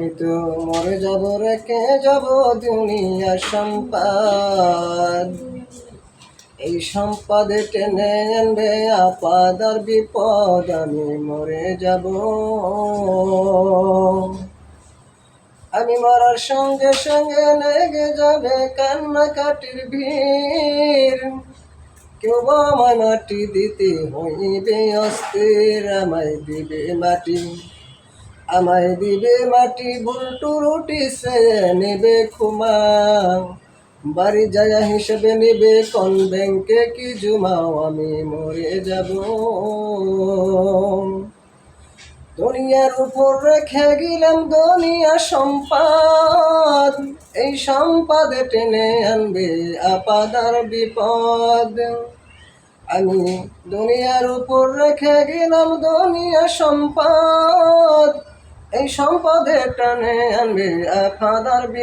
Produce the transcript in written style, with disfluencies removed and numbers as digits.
আমি তো মরে যাব, রেখে যাব দুনিয়ার সম্পদ। এই সম্পদে টেনে আনবে আপদ আর বিপদ। আমি মরে যাব, আমি মরার সঙ্গে সঙ্গে লেগে যাবে কান্নাকাটির ভিড়। কেউ আমায় মাটি দিতে হইবে অস্থির। আমায় দিবে মাটি, আমায় দিবে মাটি, ভুলটু রুটি সে নেবে ক্ষমা। বাড়ি যায় হিসেবে নেবে কোন ব্যাংকে কি জমাও। আমি মরে যাব, দুনিয়ার উপর রেখে গেলাম দুনিয়া সম্পদ। এই সম্পদে টেনে আনবে আপদ আর বিপদ। আমি দুনিয়ার উপর রেখে গেলাম দুনিয়া সম্পদ। এই সম্পদে টেনে আনবে আপদ আর বিপদ।